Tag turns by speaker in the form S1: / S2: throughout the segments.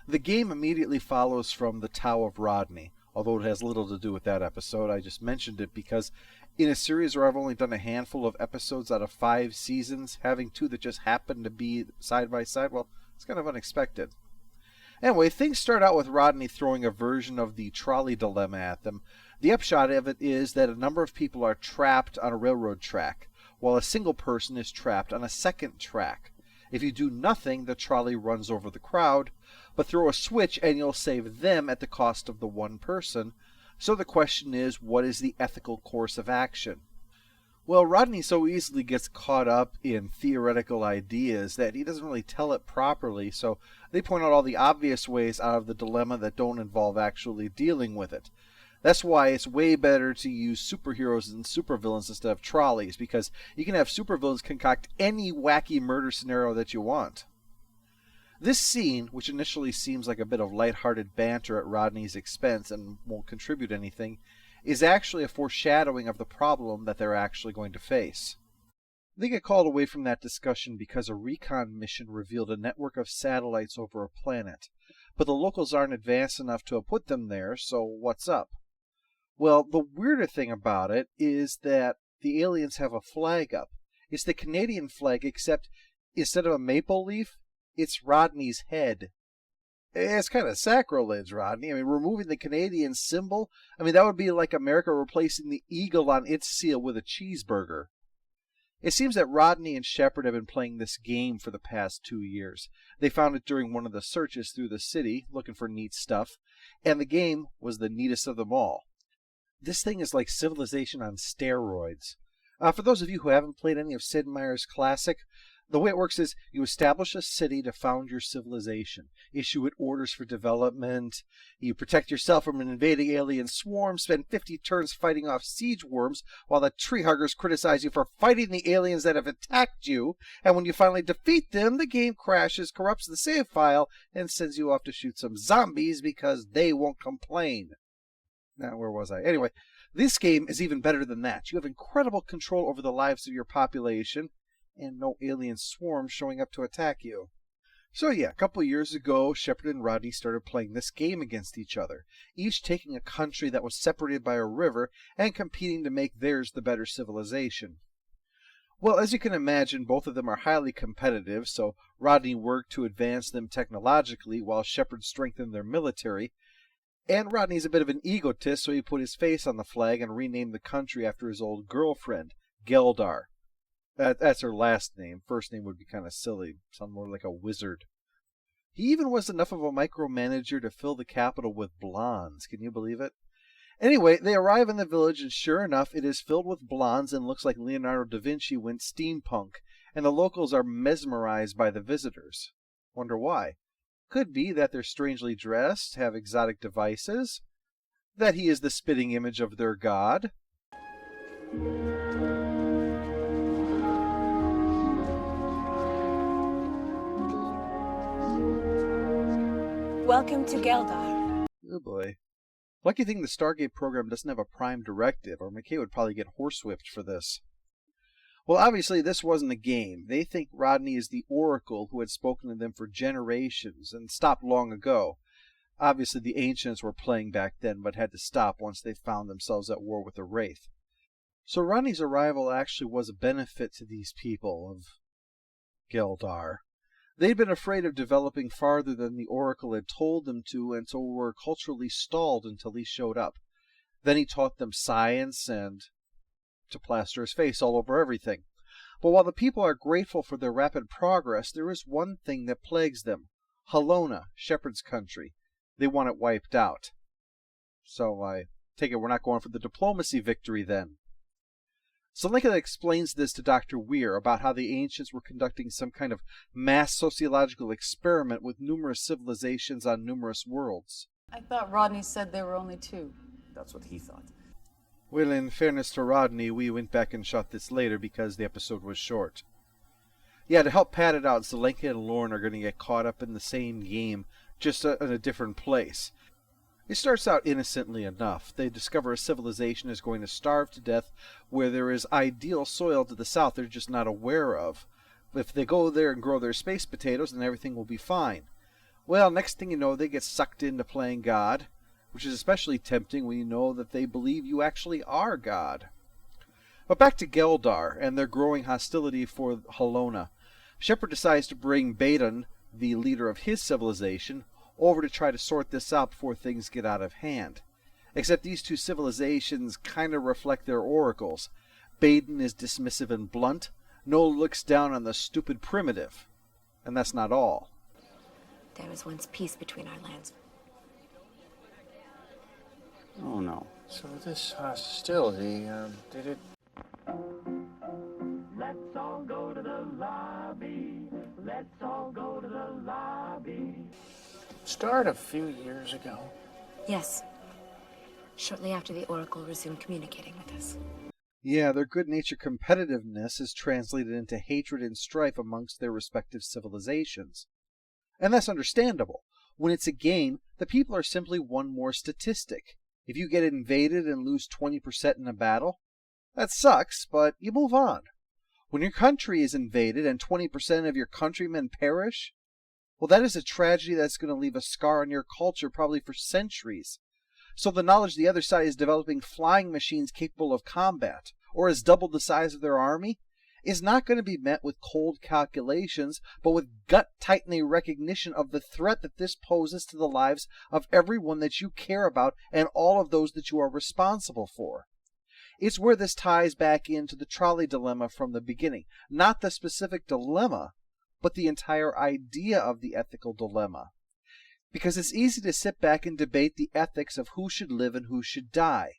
S1: The game immediately follows from the Tao of Rodney, although it has little to do with that episode. I just mentioned it because in a series where I've only done a handful of episodes out of 5 seasons, having 2 that just happen to be side by side, well, it's kind of unexpected. Anyway, things start out with Rodney throwing a version of the trolley dilemma at them. The upshot of it is that a number of people are trapped on a railroad track, while a single person is trapped on a second track. If you do nothing, the trolley runs over the crowd, but throw a switch and you'll save them at the cost of the one person. So the question is, what is the ethical course of action? Well, Rodney so easily gets caught up in theoretical ideas that he doesn't really tell it properly, so they point out all the obvious ways out of the dilemma that don't involve actually dealing with it. That's why it's way better to use superheroes and supervillains instead of trolleys, because you can have supervillains concoct any wacky murder scenario that you want. This scene, which initially seems like a bit of lighthearted banter at Rodney's expense and won't contribute anything, is actually a foreshadowing of the problem that they're actually going to face. They get called away from that discussion because a recon mission revealed a network of satellites over a planet, but the locals aren't advanced enough to have put them there, so what's up? Well, the weirder thing about it is that the aliens have a flag up. It's the Canadian flag, except instead of a maple leaf, it's Rodney's head. It's kind of sacrilege, Rodney. I mean, removing the Canadian symbol, that would be like America replacing the eagle on its seal with a cheeseburger. It seems that Rodney and Shepard have been playing this game for the past 2 years. They found it during one of the searches through the city, looking for neat stuff, and the game was the neatest of them all. This thing is like Civilization on steroids. For those of you who haven't played any of Sid Meier's classic, the way it works is you establish a city to found your civilization, issue it orders for development, you protect yourself from an invading alien swarm, spend 50 turns fighting off siege worms while the tree huggers criticize you for fighting the aliens that have attacked you, and when you finally defeat them, the game crashes, corrupts the save file, and sends you off to shoot some zombies because they won't complain. Now, where was I? Anyway, this game is even better than that. You have incredible control over the lives of your population, and no alien swarm showing up to attack you. So yeah, a couple of years ago, Shepard and Rodney started playing this game against each other, each taking a country that was separated by a river and competing to make theirs the better civilization. Well, as you can imagine, both of them are highly competitive, so Rodney worked to advance them technologically while Shepard strengthened their military. And Rodney's a bit of an egotist, so he put his face on the flag and renamed the country after his old girlfriend, Geldar. That's her last name. First name would be kind of silly. Sound more like a wizard. He even was enough of a micromanager to fill the capital with blondes. Can you believe it? Anyway, they arrive in the village, and sure enough, it is filled with blondes and looks like Leonardo da Vinci went steampunk, and the locals are mesmerized by the visitors. Wonder why? Could be that they're strangely dressed, have exotic devices, that he is the spitting image of their god.
S2: Welcome to Geldar.
S1: Oh boy. Lucky thing the Stargate program doesn't have a prime directive, or McKay would probably get horsewhipped for this. Well, obviously this wasn't a game. They think Rodney is the oracle who had spoken to them for generations and stopped long ago. Obviously the ancients were playing back then, but had to stop once they found themselves at war with the Wraith. So Rodney's arrival actually was a benefit to these people of Geldar. They'd been afraid of developing farther than the Oracle had told them to, and so were culturally stalled until he showed up. Then he taught them science and to plaster his face all over everything. But while the people are grateful for their rapid progress, there is one thing that plagues them. Halona, Shepard's country. They want it wiped out. So I take it we're not going for the diplomacy victory then. Zelenka explains this to Dr. Weir about how the ancients were conducting some kind of mass sociological experiment with numerous civilizations on numerous worlds.
S3: I thought Rodney said there were only 2.
S4: That's what he thought.
S1: Well, in fairness to Rodney, we went back and shot this later because the episode was short. Yeah, to help pad it out, Zelenka and Lorne are going to get caught up in the same game, just in a different place. It starts out innocently enough. They discover a civilization is going to starve to death where there is ideal soil to the south they're just not aware of. If they go there and grow their space potatoes, then everything will be fine. Well, next thing you know, they get sucked into playing God, which is especially tempting when you know that they believe you actually are God. But back to Geldar and their growing hostility for Halona. Shepard decides to bring Baden, the leader of his civilization, over to try to sort this out before things get out of hand. Except these two civilizations kind of reflect their oracles. Baden is dismissive and blunt. Nola looks down on the stupid primitive. And that's not all.
S2: There was once peace between our lands.
S4: Oh, no. So this hostility, did it...
S5: Let's all go to the lobby. Let's all go to the lobby.
S4: start a few years ago?
S2: Yes. Shortly after the Oracle resumed communicating with us.
S1: Yeah, their good-natured competitiveness is translated into hatred and strife amongst their respective civilizations. And that's understandable. When it's a game, the people are simply one more statistic. If you get invaded and lose 20% in a battle, that sucks, but you move on. When your country is invaded and 20% of your countrymen perish, well, that is a tragedy that's going to leave a scar on your culture probably for centuries. So the knowledge the other side is developing flying machines capable of combat, or has doubled the size of their army, is not going to be met with cold calculations, but with gut-tightening recognition of the threat that this poses to the lives of everyone that you care about and all of those that you are responsible for. It's where this ties back into the trolley dilemma from the beginning. Not the specific dilemma, but the entire idea of the ethical dilemma. Because it's easy to sit back and debate the ethics of who should live and who should die.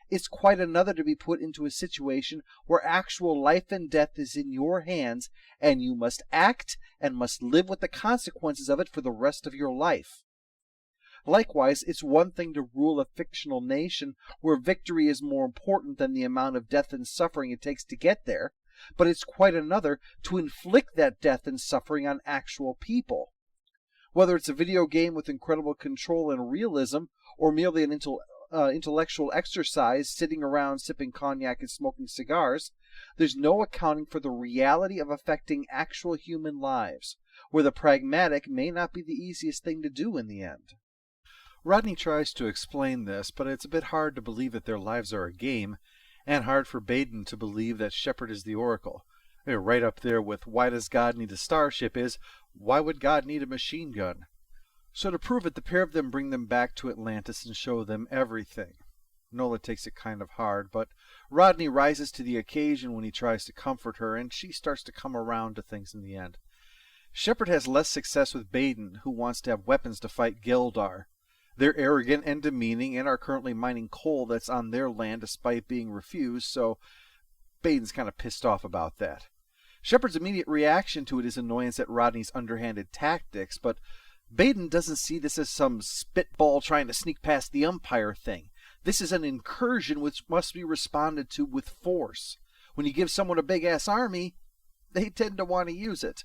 S1: It's quite another to be put into a situation where actual life and death is in your hands, and you must act and must live with the consequences of it for the rest of your life. Likewise, it's one thing to rule a fictional nation where victory is more important than the amount of death and suffering it takes to get there, but it's quite another to inflict that death and suffering on actual people. Whether it's a video game with incredible control and realism, or merely an intellectual exercise sitting around sipping cognac and smoking cigars, there's no accounting for the reality of affecting actual human lives, where the pragmatic may not be the easiest thing to do in the end. Rodney tries to explain this, but it's a bit hard to believe that their lives are a game, and hard for Baden to believe that Shepard is the Oracle. Right up there with why does God need a starship is, why would God need a machine gun? So to prove it, the pair of them bring them back to Atlantis and show them everything. Nola takes it kind of hard, but Rodney rises to the occasion when he tries to comfort her, and she starts to come around to things in the end. Shepard has less success with Baden, who wants to have weapons to fight Geldar. They're arrogant and demeaning and are currently mining coal that's on their land despite being refused, so Baden's kind of pissed off about that. Shepard's immediate reaction to it is annoyance at Rodney's underhanded tactics, but Baden doesn't see this as some spitball trying to sneak past the umpire thing. This is an incursion which must be responded to with force. When you give someone a big-ass army, they tend to want to use it.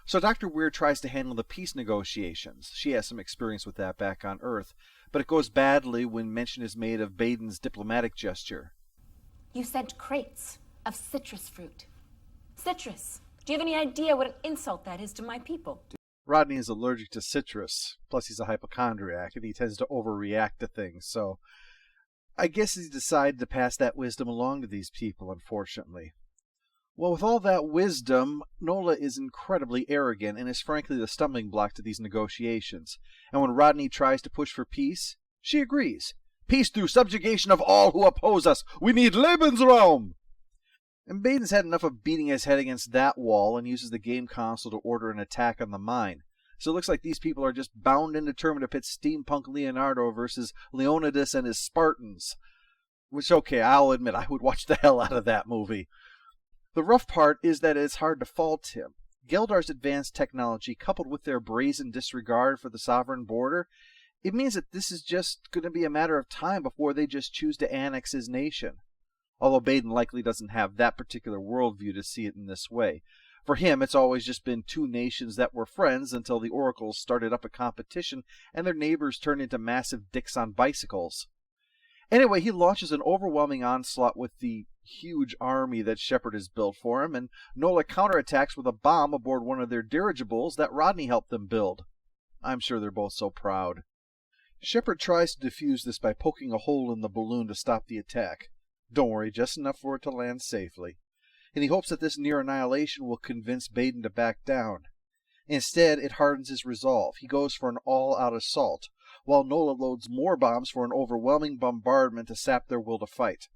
S1: So Dr. Weir tries to handle the peace negotiations. She has some experience with that back on Earth, but it goes badly when mention is made of Baden's diplomatic gesture.
S2: You sent crates of citrus fruit. Citrus! Do you have any idea what an insult that is to my people?
S1: Rodney is allergic to citrus, plus he's a hypochondriac, and he tends to overreact to things, so I guess he decided to pass that wisdom along to these people, unfortunately. Well, with all that wisdom, Nola is incredibly arrogant and is frankly the stumbling block to these negotiations. And when Rodney tries to push for peace, she agrees. Peace through subjugation of all who oppose us. We need Lebensraum! And Baden's had enough of beating his head against that wall and uses the game console to order an attack on the mine. So it looks like these people are just bound and determined to pit steampunk Leonardo versus Leonidas and his Spartans. Which, okay, I'll admit, I would watch the hell out of that movie. The rough part is that it's hard to fault him. Geldar's advanced technology, coupled with their brazen disregard for the sovereign border, it means that this is just going to be a matter of time before they just choose to annex his nation. Although Baden likely doesn't have that particular worldview to see it in this way. For him, it's always just been two nations that were friends until the Oracles started up a competition and their neighbors turned into massive dicks on bicycles. Anyway, he launches an overwhelming onslaught with the huge army that Shepard has built for him, and Nola counterattacks with a bomb aboard one of their dirigibles that Rodney helped them build. I'm sure they're both so proud. Shepard tries to defuse this by poking a hole in the balloon to stop the attack. Don't worry, just enough for it to land safely. And he hopes that this near annihilation will convince Baden to back down. Instead, it hardens his resolve. He goes for an all-out assault, while Nola loads more bombs for an overwhelming bombardment to sap their will to fight.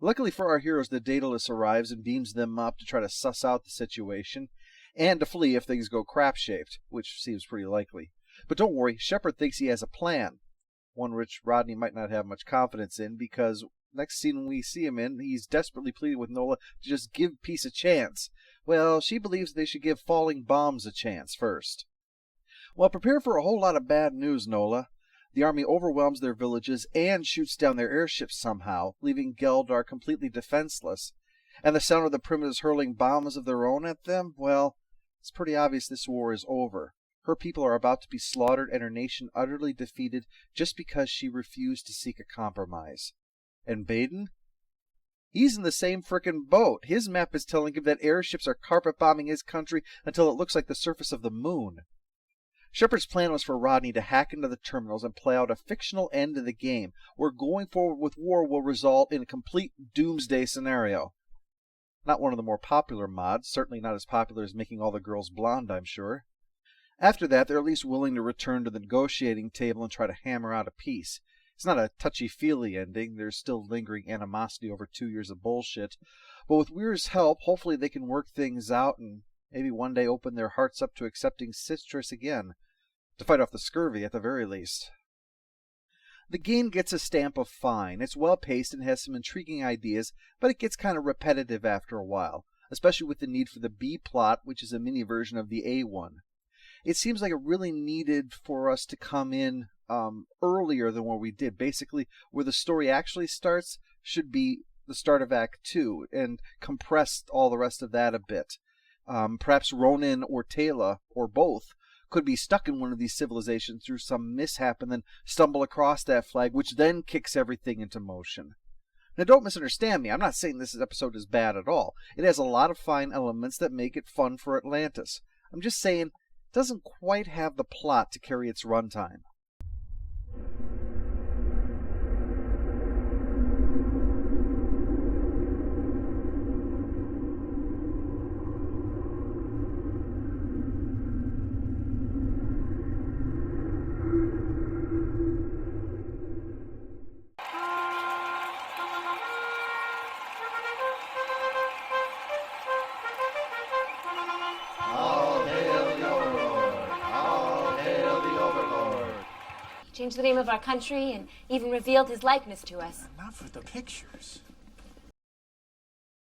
S1: Luckily for our heroes, the Daedalus arrives and beams them up to try to suss out the situation, and to flee if things go crap-shaped, which seems pretty likely. But don't worry, Shepard thinks he has a plan, one which Rodney might not have much confidence in, because next scene we see him in, he's desperately pleading with Nola to just give peace a chance. Well, she believes they should give falling bombs a chance first. Well, prepare for a whole lot of bad news, Nola. The army overwhelms their villages and shoots down their airships somehow, leaving Geldar completely defenseless. And the sound of the primitives hurling bombs of their own at them, well, it's pretty obvious this war is over. Her people are about to be slaughtered and her nation utterly defeated just because she refused to seek a compromise. And Baden? He's in the same frickin' boat. His map is telling him that airships are carpet-bombing his country until it looks like the surface of the moon. Shepard's plan was for Rodney to hack into the terminals and play out a fictional end to the game, where going forward with war will result in a complete doomsday scenario. Not one of the more popular mods, certainly not as popular as making all the girls blonde, I'm sure. After that, they're at least willing to return to the negotiating table and try to hammer out a peace. It's not a touchy-feely ending. There's still lingering animosity over 2 years of bullshit. But with Weir's help, hopefully they can work things out and maybe one day open their hearts up to accepting Citrus again. To fight off the scurvy, at the very least. The game gets a stamp of fine. It's well-paced and has some intriguing ideas, but it gets kind of repetitive after a while, especially with the need for the B-plot, which is a mini version of the A one. It seems like it really needed for us to come in earlier than where we did. Basically, where the story actually starts should be the start of Act 2, and compress all the rest of that a bit. Perhaps Ronan or Taylor, or both, could be stuck in one of these civilizations through some mishap and then stumble across that flag, which then kicks everything into motion. Now, don't misunderstand me. I'm not saying this episode is bad at all. It has a lot of fine elements that make it fun for Atlantis. I'm just saying it doesn't quite have the plot to carry its runtime.
S2: Changed the name of our country and even revealed his likeness to us.
S4: Not for the pictures.